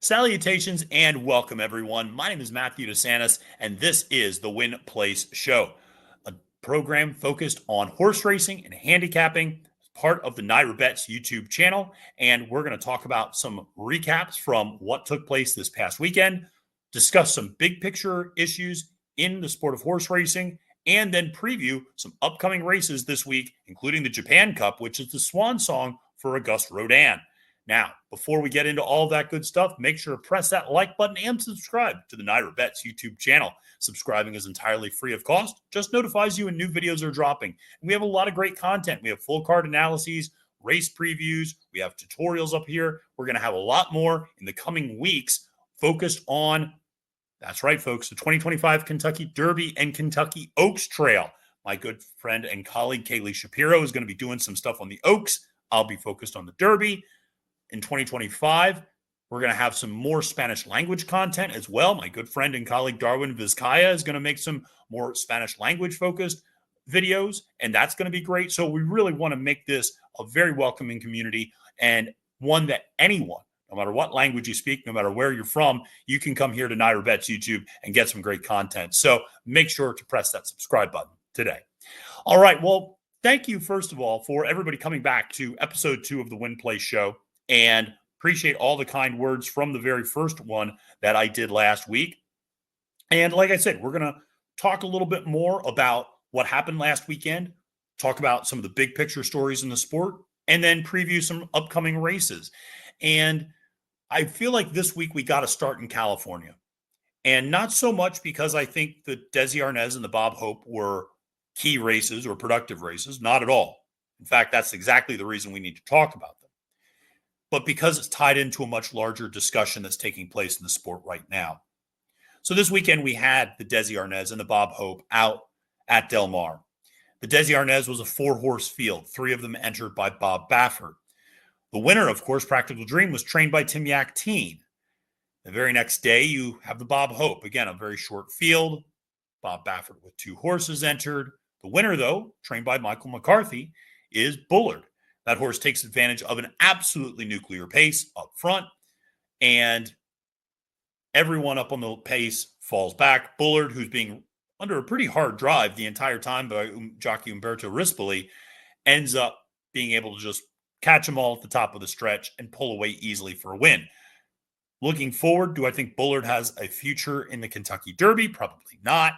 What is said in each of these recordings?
Salutations and welcome, everyone. My name is Matthew DeSantis, and this is the Win Place Show, a program focused on horse racing and handicapping, part of the NYRA Bets YouTube channel. And we're going to talk about some recaps from what took place this past weekend, discuss some big picture issues in the sport of horse racing, and then preview some upcoming races this week, including the Japan Cup, which is the swan song for Auguste Rodin. Now, before we get into all that good stuff, make sure to press that like button and subscribe to the NYRA Bets YouTube channel. Subscribing is entirely free of cost, just notifies you when new videos are dropping. And we have a lot of great content. We have full card analyses, race previews, we have tutorials up here. We're going to have a lot more in the coming weeks focused on, that's right, folks, the 2025 Kentucky Derby and Kentucky Oaks Trail. My good friend and colleague Kaylee Shapiro is going to be doing some stuff on the Oaks. I'll be focused on the Derby. In 2025, we're going to have some more Spanish language content as well. My good friend and colleague Darwin Vizcaya is going to make some more Spanish language focused videos, and that's going to be great. So we really want to make this a very welcoming community and one that anyone, no matter what language you speak, no matter where you're from, you can come here to NYRA Bets YouTube and get some great content. So make sure to press that subscribe button today. All right. Well, thank you, first of all, for everybody coming back to episode 2 of the Win Place Show. And appreciate all the kind words from the very first one that I did last week. And like I said, we're going to talk a little bit more about what happened last weekend, talk about some of the big picture stories in the sport, and then preview some upcoming races. And I feel like this week we got to start in California. And not so much because I think the Desi Arnez and the Bob Hope were key races or productive races. Not at all. In fact, that's exactly the reason we need to talk about them. But because it's tied into a much larger discussion that's taking place in the sport right now. So this weekend, we had the Desi Arnez and the Bob Hope out at Del Mar. The Desi Arnez was a 4-horse field. 3 of them entered by Bob Baffert. The winner, of course, Practical Dream, was trained by Tim Yakteen. The very next day, you have the Bob Hope. Again, a very short field. Bob Baffert with 2 horses entered. The winner, though, trained by Michael McCarthy, is Bullard. That horse takes advantage of an absolutely nuclear pace up front, and everyone up on the pace falls back. Bullard, who's being under a pretty hard drive the entire time by jockey Umberto Rispoli, ends up being able to just catch them all at the top of the stretch and pull away easily for a win. Looking forward, do I think Bullard has a future in the Kentucky Derby? Probably not.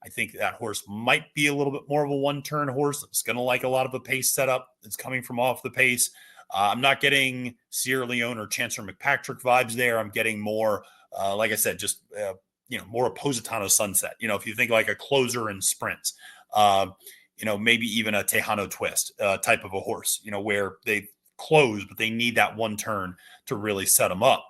I think that horse might be a little bit more of a one-turn horse that's going to like a lot of a pace setup that's coming from off the pace. I'm not getting Sierra Leone or Chancellor McPatrick vibes there. I'm getting more, like I said, just, more a Positano Sunset. If you think like a closer in sprints, maybe even a Tejano Twist type of a horse, where they close, but they need that one turn to really set them up.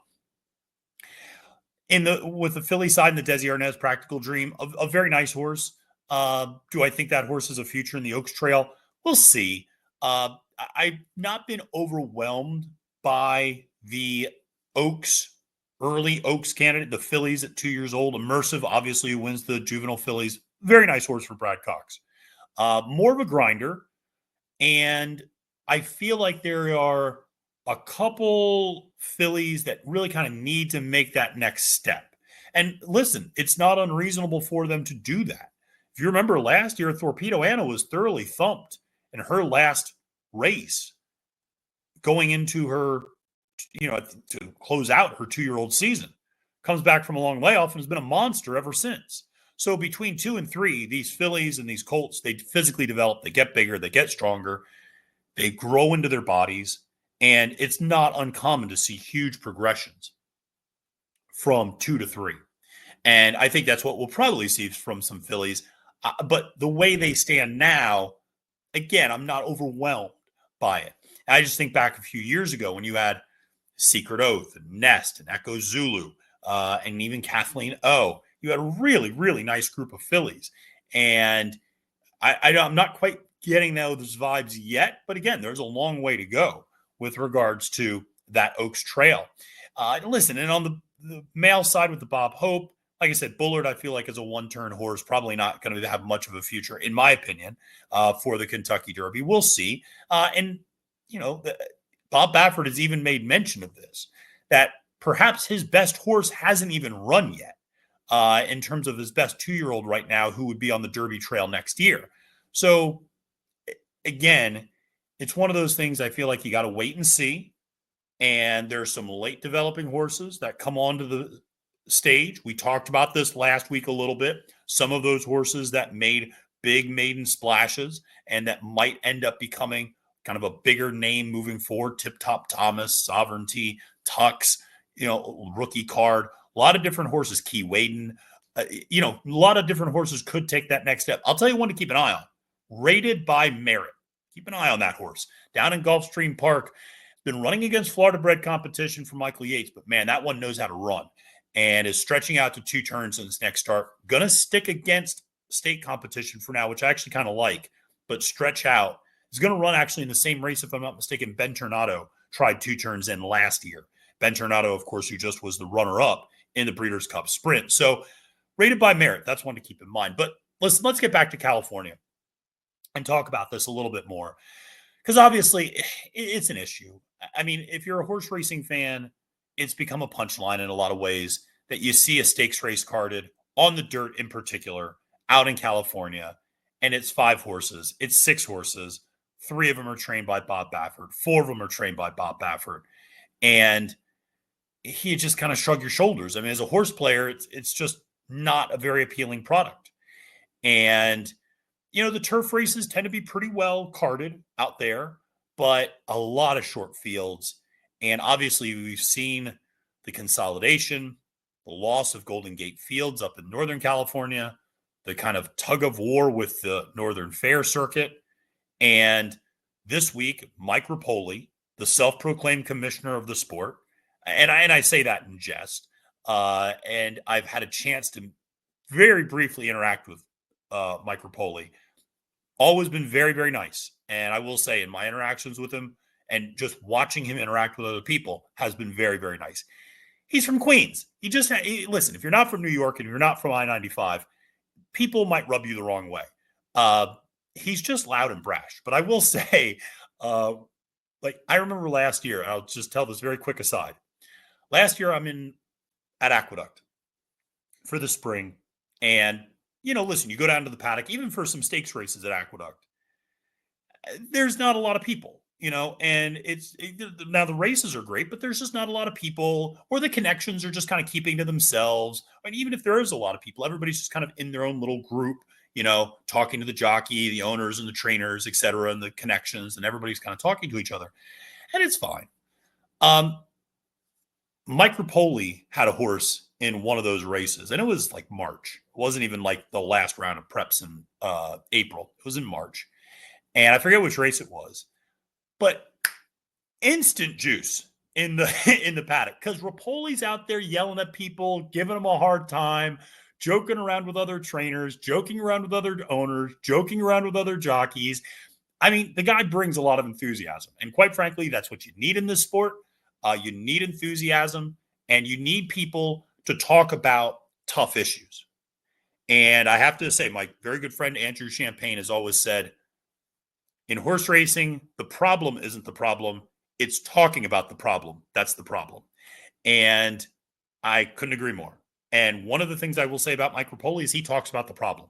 With the Philly side and the Desi Arnez Practical Dream, a very nice horse. Do I think that horse has a future in the Oaks Trail? We'll see. I've not been overwhelmed by the early Oaks candidate, the Phillies at 2 years old. Immersive, obviously, who wins the juvenile Phillies. Very nice horse for Brad Cox. More of a grinder. And I feel like there are a couple fillies that really kind of need to make that next step. And listen, it's not unreasonable for them to do that. If you remember last year, Torpedo Anna was thoroughly thumped in her last race going into her, to close out her 2-year-old season. Comes back from a long layoff and has been a monster ever since. So between 2 and 3, these fillies and these colts, they physically develop, they get bigger, they get stronger, they grow into their bodies. And it's not uncommon to see huge progressions from 2 to 3. And I think that's what we'll probably see from some fillies. But the way they stand now, again, I'm not overwhelmed by it. I just think back a few years ago when you had Secret Oath and Nest and Echo Zulu and even Kathleen O. You had a really, really nice group of fillies. And I'm not quite getting those vibes yet. But again, there's a long way to go with regards to that Oaks Trail. Listen, and on the male side with the Bob Hope, like I said, Bullard, I feel like is a one-turn horse, probably not going to have much of a future, in my opinion, for the Kentucky Derby. We'll see. Bob Baffert has even made mention of this, that perhaps his best horse hasn't even run yet in terms of his best 2-year-old right now, who would be on the Derby Trail next year. So again, it's one of those things I feel like you got to wait and see. And there's some late developing horses that come onto the stage. We talked about this last week a little bit. Some of those horses that made big maiden splashes and that might end up becoming kind of a bigger name moving forward. Tip Top Thomas, Sovereignty, Tux, rookie card, a lot of different horses, Key Waden, a lot of different horses could take that next step. I'll tell you one to keep an eye on. Rated by Merit. Keep an eye on that horse. Down in Gulfstream Park, been running against Florida bred competition for Michael Yates, but man, that one knows how to run and is stretching out to 2 turns in his next start. Gonna stick against state competition for now, which I actually kind of like, but stretch out. He's going to run actually in the same race, if I'm not mistaken. Ben Tornado tried 2 turns in last year. Ben Tornado, of course, who just was the runner-up in the Breeders' Cup Sprint. So rated by Merit, that's one to keep in mind. But let's get back to California and talk about this a little bit more, because obviously it's an issue. I mean, if you're a horse racing fan, it's become a punchline in a lot of ways that you see a stakes race carded on the dirt in particular out in California, and it's 5 horses. It's 6 horses. 3 of them are trained by Bob Baffert. 4 of them are trained by Bob Baffert. And you just kind of shrug your shoulders. I mean, as a horse player, it's just not a very appealing product. And, the turf races tend to be pretty well carded out there, but a lot of short fields. And obviously, we've seen the consolidation, the loss of Golden Gate Fields up in Northern California, the kind of tug of war with the Northern Fair Circuit. And this week, Mike Repole, the self-proclaimed commissioner of the sport, and I say that in jest, and I've had a chance to very briefly interact with Mike Repole, always been very, very nice. And I will say in my interactions with him and just watching him interact with other people has been very, very nice. He's from Queens. Listen, if you're not from New York and you're not from I-95, people might rub you the wrong way. He's just loud and brash. But I will say, I remember last year, and I'll just tell this very quick aside. Last year, I'm at Aqueduct for the spring. And, listen, you go down to the paddock, even for some stakes races at Aqueduct, there's not a lot of people, and now the races are great, but there's just not a lot of people, or the connections are just kind of keeping to themselves. And even if there is a lot of people, everybody's just kind of in their own little group, talking to the jockey, the owners and the trainers, et cetera, and the connections, and everybody's kind of talking to each other. And it's fine. Mike Repole had a horse in one of those races, and it was like March. It wasn't even like the last round of preps in April. It was in March. And I forget which race it was, but instant juice in the paddock, because Repole's out there yelling at people, giving them a hard time, joking around with other trainers, joking around with other owners, joking around with other jockeys. I mean, the guy brings a lot of enthusiasm. And quite frankly, that's what you need in this sport. You need enthusiasm, and you need people to talk about tough issues. And I have to say, my very good friend Andrew Champagne has always said, in horse racing, the problem isn't the problem. It's talking about the problem. That's the problem. And I couldn't agree more. And one of the things I will say about Mike Repole is he talks about the problem.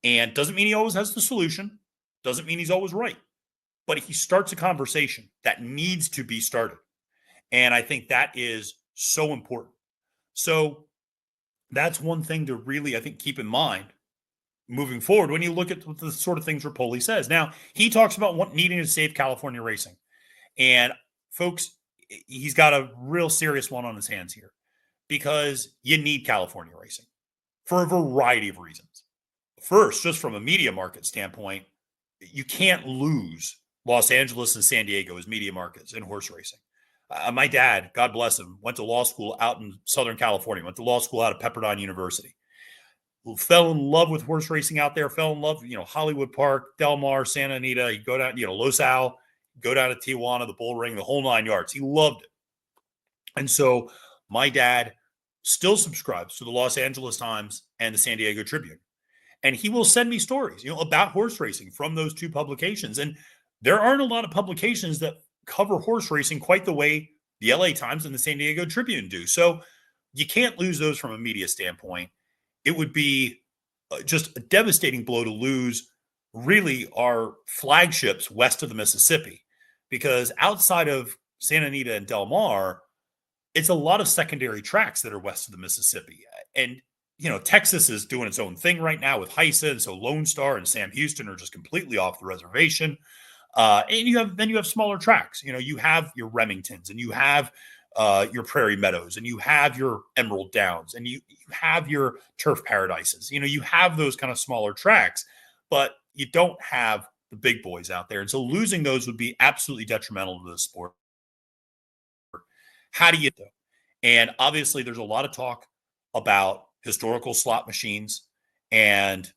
And doesn't mean he always has the solution. Doesn't mean he's always right. But he starts a conversation that needs to be started. And I think that is so important. So that's one thing to really, I think, keep in mind moving forward when you look at the sort of things Repole says. Now, he talks about needing to save California racing. And folks, he's got a real serious one on his hands here, because you need California racing for a variety of reasons. First, just from a media market standpoint, you can't lose Los Angeles and San Diego as media markets in horse racing. My dad, God bless him, went to law school out in Southern California, went to law school out of Pepperdine University, who fell in love with horse racing out there, fell in love, Hollywood Park, Del Mar, Santa Anita, you go down, Los Al, go down to Tijuana, the Bull Ring, the whole 9 yards. He loved it. And so my dad still subscribes to the Los Angeles Times and the San Diego Tribune. And he will send me stories, about horse racing from those two publications. And there aren't a lot of publications that cover horse racing quite the way the LA Times and the San Diego Tribune do. So you can't lose those from a media standpoint. It would be just a devastating blow to lose really our flagships west of the Mississippi, because outside of Santa Anita and Del Mar, it's a lot of secondary tracks that are west of the Mississippi. And, Texas is doing its own thing right now with HISA. And so Lone Star and Sam Houston are just completely off the reservation. And you have smaller tracks. You have your Remingtons, and you have your Prairie Meadows, and you have your Emerald Downs, and you have your Turf Paradises. You have those kind of smaller tracks, but you don't have the big boys out there. And so losing those would be absolutely detrimental to the sport. How do you do? And obviously there's a lot of talk about historical slot machines and,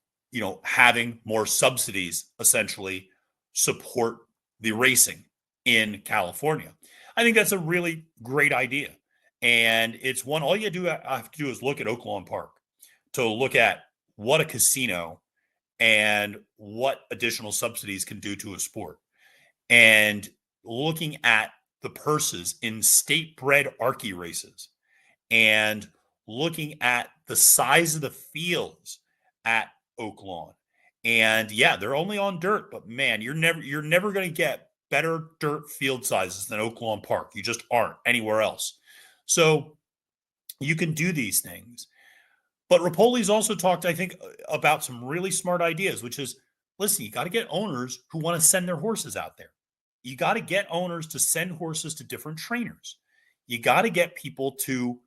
having more subsidies essentially support the racing in California. I think that's a really great idea. And it's one, all you have to do is look at Oaklawn Park to look at what a casino and what additional subsidies can do to a sport. And looking at the purses in state-bred Archie races and looking at the size of the fields at Oaklawn. And yeah, they're only on dirt, but man, you're never going to get better dirt field sizes than Oaklawn Park. You just aren't anywhere else. So you can do these things. But Repole's also talked, I think, about some really smart ideas, which is, listen, you got to get owners who want to send their horses out there. You got to get owners to send horses to different trainers. You got to get people to,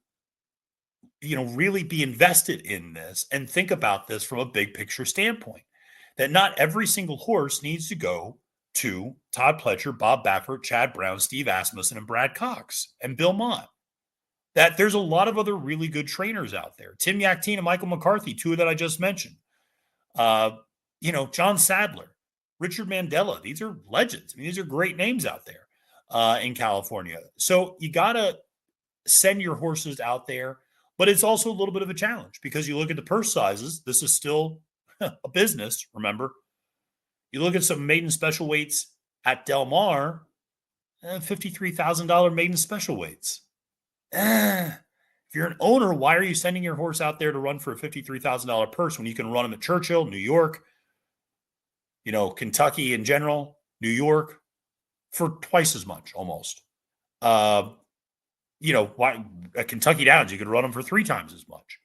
really be invested in this and think about this from a big picture standpoint. That not every single horse needs to go to Todd Pletcher, Bob Baffert, Chad Brown, Steve Asmussen, and Brad Cox, and Bill Mott. That there's a lot of other really good trainers out there. Tim Yaktine and Michael McCarthy, two that I just mentioned. John Sadler, Richard Mandela. These are legends. These are great names out there in California. So you got to send your horses out there, but it's also a little bit of a challenge because you look at the purse sizes. This is still a business, remember. You look at some maiden special weights at Del Mar, $53,000 maiden special weights. If you're an owner, why are you sending your horse out there to run for a $53,000 purse when you can run them at Churchill, New York, Kentucky in general, New York, for twice as much almost? Why at Kentucky Downs, you could run them for 3 times as much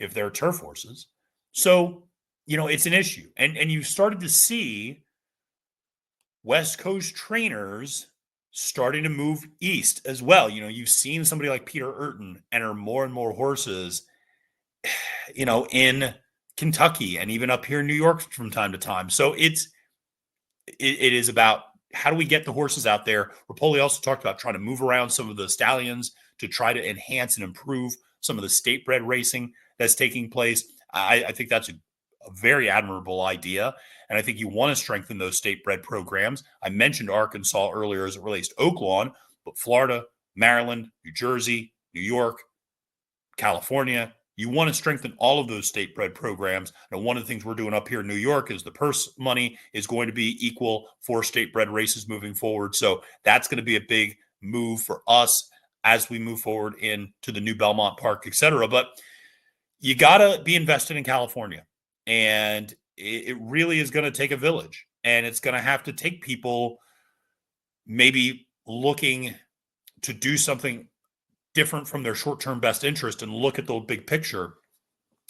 if they're turf horses. So, it's an issue. And you started to see West Coast trainers starting to move east as well. You've seen somebody like Peter Urton enter more and more horses, in Kentucky and even up here in New York from time to time. So it is about how do we get the horses out there? Repole also talked about trying to move around some of the stallions to try to enhance and improve some of the state-bred racing that's taking place. I think that's a very admirable idea. And I think you want to strengthen those state-bred programs. I mentioned Arkansas earlier as it relates to Oaklawn, but Florida, Maryland, New Jersey, New York, California, you want to strengthen all of those state-bred programs. And one of the things we're doing up here in New York is the purse money is going to be equal for state-bred races moving forward. So that's going to be a big move for us as we move forward into the new Belmont Park, et cetera. But you got to be invested in California. And it really is going to take a village. And it's going to have to take people maybe looking to do something different from their short-term best interest and look at the big picture.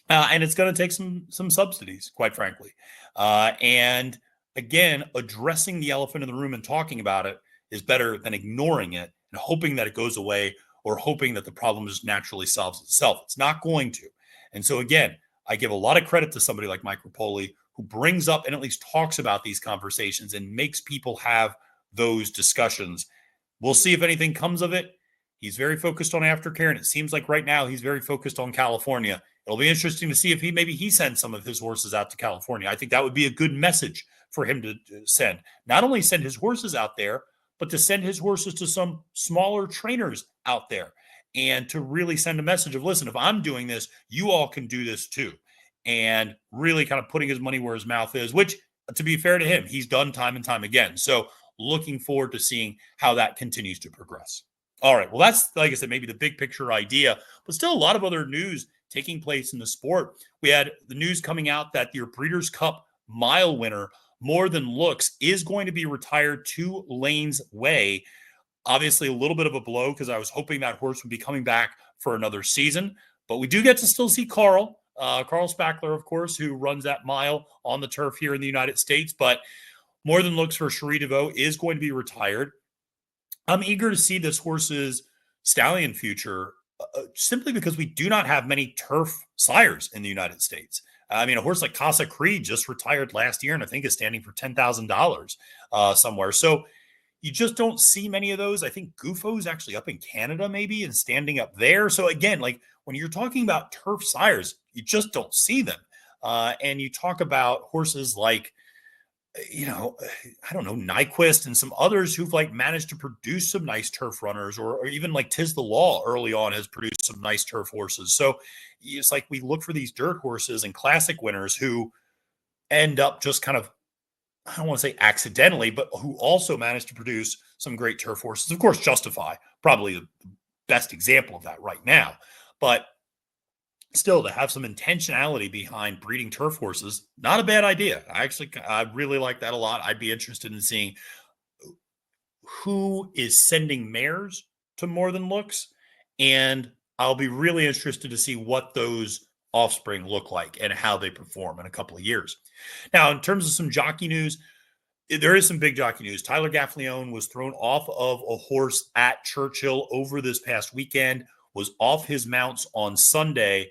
And it's going to take some subsidies, quite frankly. And again, addressing the elephant in the room and talking about it is better than ignoring it and hoping that it goes away or hoping that the problem just naturally solves itself. It's not going to. And so again, I give a lot of credit to somebody like Mike Repole, who brings up and at least talks about these conversations and makes people have those discussions. We'll see if anything comes of it. He's very focused on aftercare, and it seems like right now he's very focused on California. It'll be interesting to see if he sends some of his horses out to California. I think that would be a good message for him to send. Not only send his horses out there, but to send his horses to some smaller trainers out there and to really send a message of, listen, if I'm doing this, you all can do this too. And really kind of putting his money where his mouth is, which, to be fair to him, he's done time and time again. So looking forward to seeing how that continues to progress. All right. Well, that's, like I said, maybe the big picture idea, but still a lot of other news taking place in the sport. We had the news coming out that your Breeders' Cup mile winner, More Than Looks, is going to be retired 2 Lanes Way. Obviously, a little bit of a blow because I was hoping that horse would be coming back for another season. But we do get to still see Carl Spackler, of course, who runs that mile on the turf here in the United States. But More Than Looks for Cherie DeVaux is going to be retired. I'm eager to see this horse's stallion future simply because we do not have many turf sires in the United States. I mean, a horse like Casa Creed just retired last year and I think is standing for $10,000 somewhere. So you just don't see many of those. I think Gufo's actually up in Canada maybe and standing up there. So again, like when you're talking about turf sires, you just don't see them. And you talk about horses like, I don't know, Nyquist and some others who've like managed to produce some nice turf runners, or even like Tiz the Law early on has produced some nice turf horses. So it's like we look for these dirt horses and classic winners who end up just kind of, I don't want to say accidentally, but who also managed to produce some great turf horses. Of course, Justify, probably the best example of that right now. But still, to have some intentionality behind breeding turf horses, not a bad idea. I really like that a lot. I'd be interested in seeing who is sending mares to More Than Looks, and I'll be really interested to see what those offspring look like and how they perform in a couple of years. Now, in terms of some jockey news, there is some big jockey news. Tyler Gaffleone was thrown off of a horse at Churchill over this past weekend, was off his mounts on Sunday.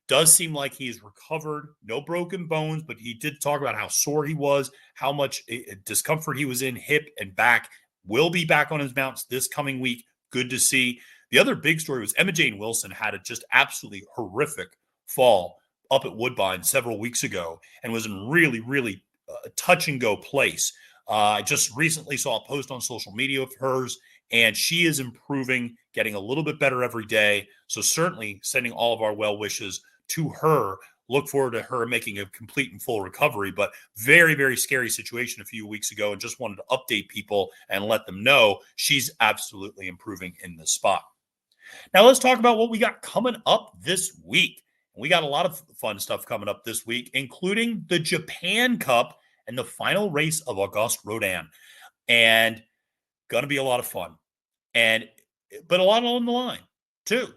Does seem like he's recovered, no broken bones, but he did talk about how sore he was, how much discomfort he was in hip and back. Will be back on his mounts this coming week. Good to see. The other big story was Emma Jane Wilson had a just absolutely horrific fall up at Woodbine several weeks ago and was in really, really touch and go place. I just recently saw a post on social media of hers, and she is improving, getting a little bit better every day. So certainly sending all of our well wishes to her. Look forward to her making a complete and full recovery, but very, very scary situation a few weeks ago, and just wanted to update people and let them know she's absolutely improving in this spot. Now let's talk about what we got coming up this week. We got a lot of fun stuff coming up this week, including the Japan Cup and the final race of Auguste Rodin. And going to be a lot of fun. But a lot on the line, too,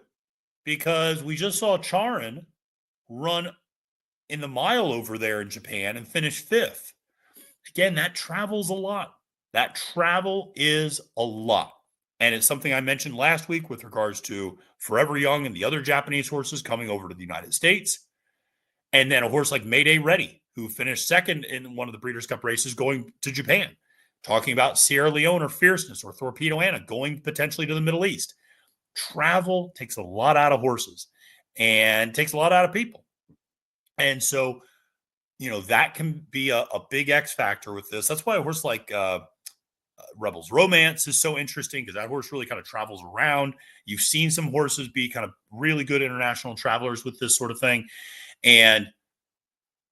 because we just saw Charon run in the mile over there in Japan and finish 5th. Again, that travels a lot. That travel is a lot. And it's something I mentioned last week with regards to Forever Young and the other Japanese horses coming over to the United States. And then a horse like Mayday Ready, who finished 2nd in one of the Breeders' Cup races, going to Japan. Talking about Sierra Leone or Fierceness or Torpedo Anna going potentially to the Middle East. Travel takes a lot out of horses and takes a lot out of people. And so, that can be a big X factor with this. That's why a horse like Rebel's Romance is so interesting, because that horse really kind of travels around. You've seen some horses be kind of really good international travelers with this sort of thing. And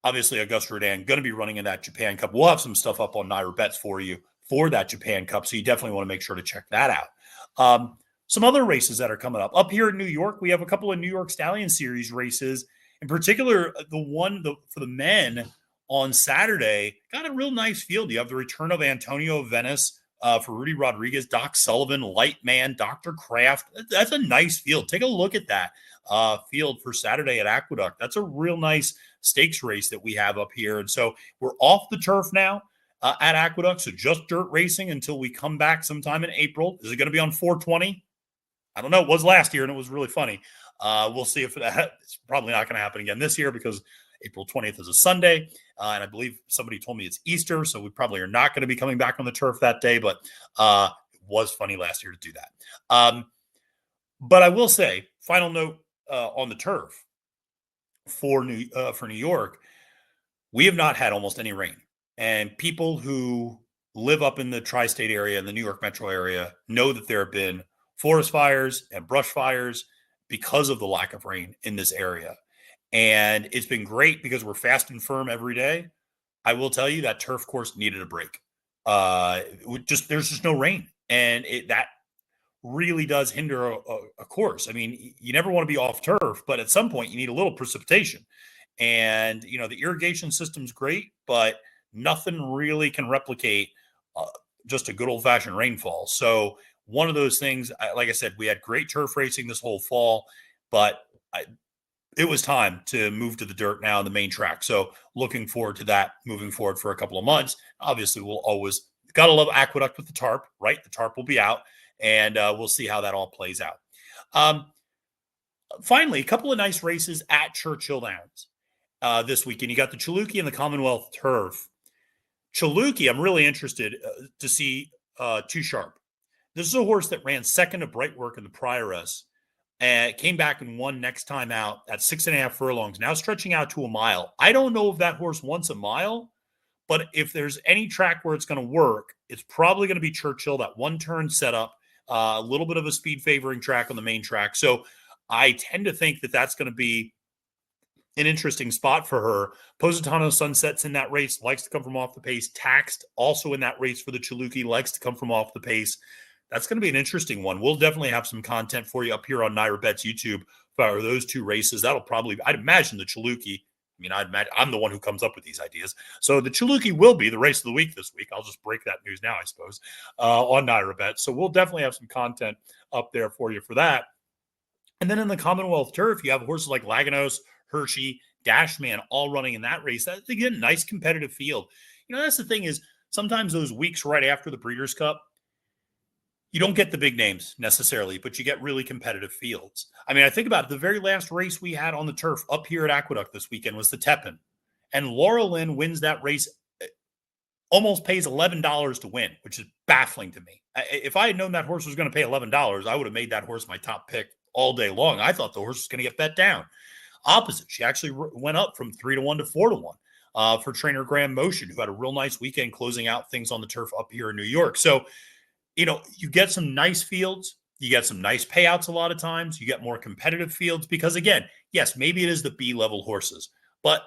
obviously, Auguste Rodin going to be running in that Japan Cup. We'll have some stuff up on NYRA Bets for you for that Japan Cup, so you definitely want to make sure to check that out. Some other races that are coming up here in New York, we have a couple of New York Stallion Series races. In particular, the one for the men on Saturday got a real nice field. You have the return of Antonio Venice for Rudy Rodriguez, Doc Sullivan, Lightman, Dr. Kraft. That's a nice field. Take a look at that field for Saturday at Aqueduct. That's a real nice stakes race that we have up here. And so we're off the turf now at Aqueduct, so just dirt racing until we come back sometime in April. Is it going to be on 420? I don't know. It was last year, and it was really funny. We'll see if it's probably not going to happen again this year, because April 20th is a Sunday, and I believe somebody told me it's Easter, so we probably are not going to be coming back on the turf that day, but it was funny last year to do that. But I will say, final note on the turf for New York, we have not had almost any rain, and people who live up in the tri-state area and the New York metro area know that there have been forest fires and brush fires because of the lack of rain in this area. And it's been great because we're fast and firm every day. I will tell you that turf course needed a break. There's just no rain. And that really does hinder a course. I mean, you never want to be off turf, but at some point you need a little precipitation. And, the irrigation system's great, but nothing really can replicate just a good old fashioned rainfall. So, one of those things, like I said, we had great turf racing this whole fall, but it was time to move to the dirt now in the main track. So, looking forward to that moving forward for a couple of months. Obviously, we'll always got to love Aqueduct with the tarp, right? The tarp will be out, and we'll see how that all plays out. Finally, a couple of nice races at Churchill Downs this weekend. You got the Chalukey and the Commonwealth Turf. Chalukey, I'm really interested to see Too Sharp. This is a horse that ran second to Brightwork in the Prioress and came back and won next time out at 6.5 furlongs, now stretching out to a mile. I don't know if that horse wants a mile, but if there's any track where it's going to work, it's probably going to be Churchill, that one-turn setup, a little bit of a speed favoring track on the main track. So I tend to think that that's going to be an interesting spot for her. Positano Sunset's in that race, likes to come from off the pace. Taxed also in that race for the Chalukey, likes to come from off the pace. That's going to be an interesting one. We'll definitely have some content for you up here on NYRA Bet's YouTube for those two races. That'll probably, I'd imagine the Chalukey, I'm the one who comes up with these ideas. So the Chalukey will be the race of the week this week. I'll just break that news now, I suppose, on NYRA Bet. So we'll definitely have some content up there for you for that. And then in the Commonwealth Turf, you have horses like Laganos, Hershey, Dashman all running in that race. That's, again, nice competitive field. That's the thing is sometimes those weeks right after the Breeders' Cup, you don't get the big names necessarily, but you get really competitive fields. I think about it. The very last race we had on the turf up here at Aqueduct this weekend was the Tepin. And Laura Lynn wins that race, almost pays $11 to win, which is baffling to me. If I had known that horse was going to pay $11, I would have made that horse my top pick all day long. I thought the horse was going to get bet down. Opposite. She actually went up from 3-1 to 4-1 for trainer Graham Motion, who had a real nice weekend closing out things on the turf up here in New York. So, you get some nice fields. You get some nice payouts a lot of times. You get more competitive fields because, again, yes, maybe it is the B-level horses, but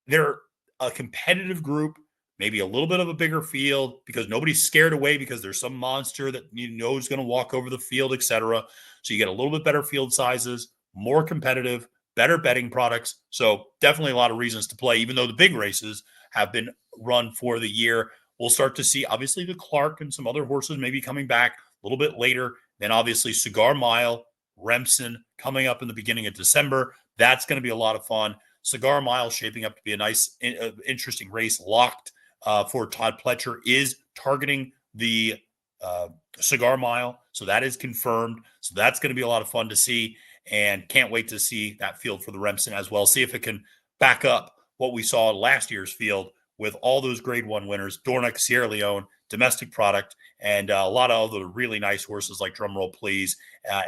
they're a competitive group, maybe a little bit of a bigger field because nobody's scared away because there's some monster that is going to walk over the field, etc. So you get a little bit better field sizes, more competitive, better betting products. So definitely a lot of reasons to play, even though the big races have been run for the year. We'll start to see, obviously, the Clark and some other horses maybe coming back a little bit later. Then, obviously, Cigar Mile, Remsen coming up in the beginning of December. That's going to be a lot of fun. Cigar Mile shaping up to be a nice, interesting race. Locked for Todd Pletcher is targeting the Cigar Mile. So that is confirmed. So that's going to be a lot of fun to see. And can't wait to see that field for the Remsen as well. See if it can back up what we saw last year's field with all those grade 1 winners, Dornoch, Sierra Leone, Domestic Product, and a lot of other really nice horses like Drumroll Please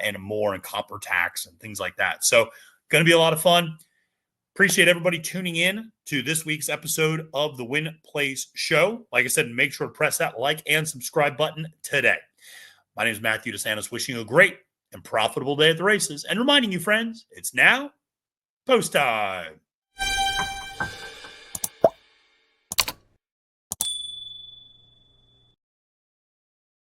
and more, and Copper Tax and things like that. So going to be a lot of fun. Appreciate everybody tuning in to this week's episode of the Win Place Show. Like I said, make sure to press that like and subscribe button today. My name is Matthew DeSantis, wishing you a great and profitable day at the races and reminding you, friends, it's now post time.